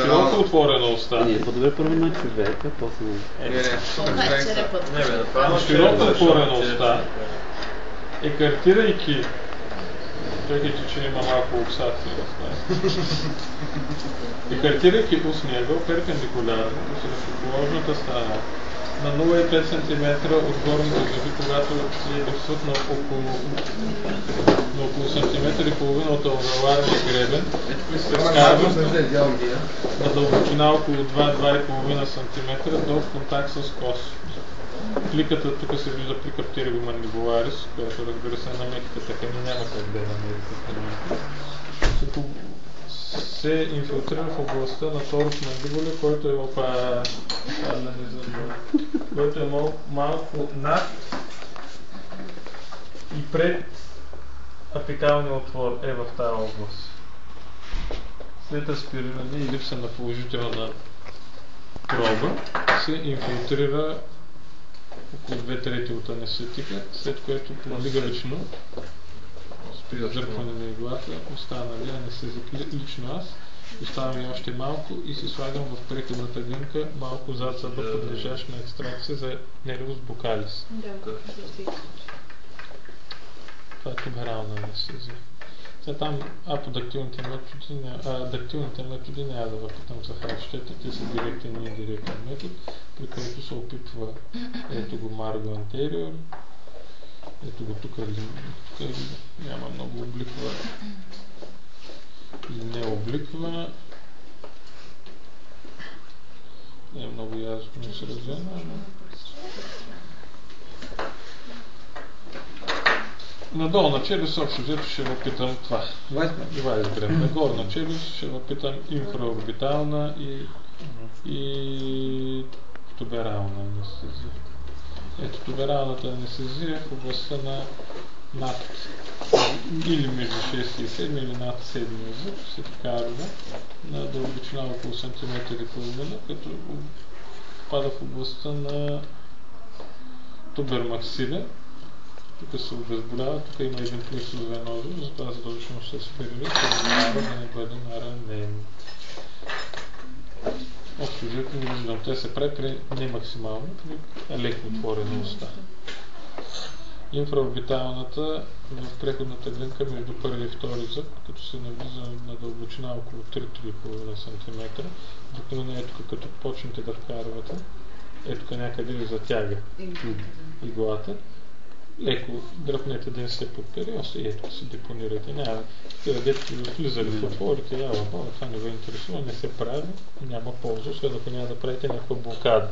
широко отворена уста. Не, по-добре първо на човека, после на... Широко отворена уста, екартирайки, чакайте, че има малко оксация, екартирайки устния ъгъл перпендикулярно срещу положната страна на 0,5 см от горните зъби, когато липсват на около сантиметър и половина от алвеоларния гребен, се вкарват на дълбочина около 2-2,5 см до контакт с кост. Пликата, тук се вижда плика птеригомандибуларис, която разбира се на меките тъкани няма как да я намерите в момента. Се инфилтрира в областта на торус мандибуля, който е малко над и пред апикалния отвор е в тази област. След аспириране и липса на положителна проба се инфилтрира около 2/3 от анестетика, след което повдигавично при задърпване на иглата останали анестезик. Лично аз оставям и още малко и си слагам в преходната глинка малко зад зъба, подлежащ на екстракция за нервус букалис. Това е туберална анестезия. Там аподактилните методи няма да въпитам за хращета, те са директен и индиректен метод, при който се опитва ето го Марго антериор, ето го тук няма много обликва или не обликва, не е много ясно изразено, но на долна челюст общо взето ще въпитам това. Вайсбрем. На горна челюст ще въпитам инфраорбитална и туберална анестезия. Ето тубералната анестезия в областта на над или между 6 и 7 или над 7 зъб се вкарва на дълбочина около сантиметър и половина, като пада в областта на тубермаксиля. Тук се обезболява, тук има един плюсов венозор, затова задължително се аспирира, да не бъде наранен. Общо взето не виждам, те се прави при не максимално, при леко отворена уста. Инфраорбиталната в преходната глинка между първи и втори зъб, като се навлиза на дълбочина около 3-3,5 см. Обикновено ето като почнете да вкарвате, ето някъде ви затяга иглата. Леко дръпнете да не се подпери, и ето се депонирате. Няма такива детки влизали в отворите, това не ви интересува, не се прави, няма полза, освен ако няма да правите някаква блокада.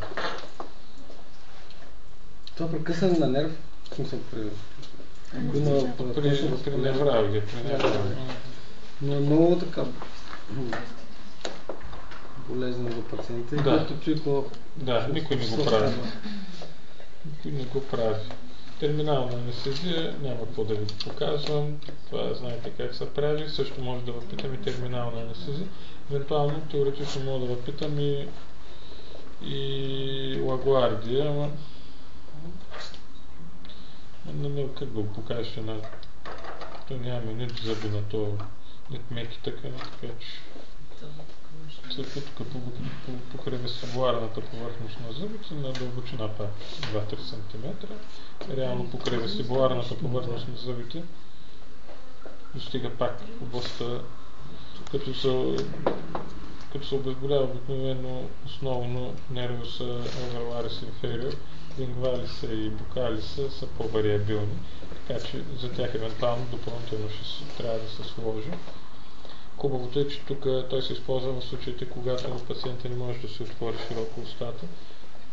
Това прекъсване на нерв, смисъл при невралгия. Но е много така болезнено за пациента. Да, никой не го прави. Никой не го прави. Терминална анестезия, няма какво да ви показвам, това знаете как се прави, също може да въпитам и терминална анестезия. Евентуално, теоретично мога да въпитам и лагуардия, ама как да го покажеш то нямаме нито зъби на това, нито меки така че тук покрай вестибуларната повърхност на зъбите на дълбочина пак 2-3 см. Реално покрай вестибуларната повърхност на зъбите достига пак в областта, като се обезболява обикновено основно нервуса alveolaris inferior, лингвалиса и букалиса са по-вариабилни, така че за тях евентуално допълнително ще трябва да се сложи. Хубавото е, че тук той се използва в случаите, когато пациента не може да се отвори широко устата.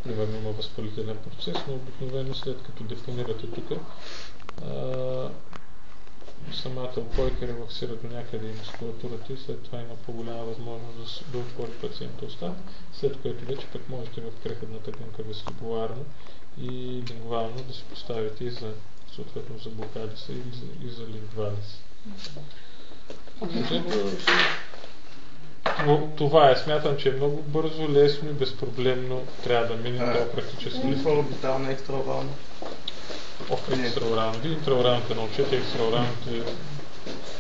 Примерно има възпалителен процес, но обикновено след като депонирате тук, самата опойка релаксира до някъде и мускулатурата и след това има по-голяма възможност да отвори пациента устата, след което вече пък можете в преходната глинка вестибуларно и лингвално да се поставите и за, съответно за букалиса и за лингвалис. Това е, смятам, че е много бързо, лесно и безпроблемно трябва да мине това практически. Инфраорбитална, екстраорална? Екстраорална. Интраоралните научете, екстраоралните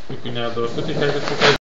никой няма да въпити. Как да покажа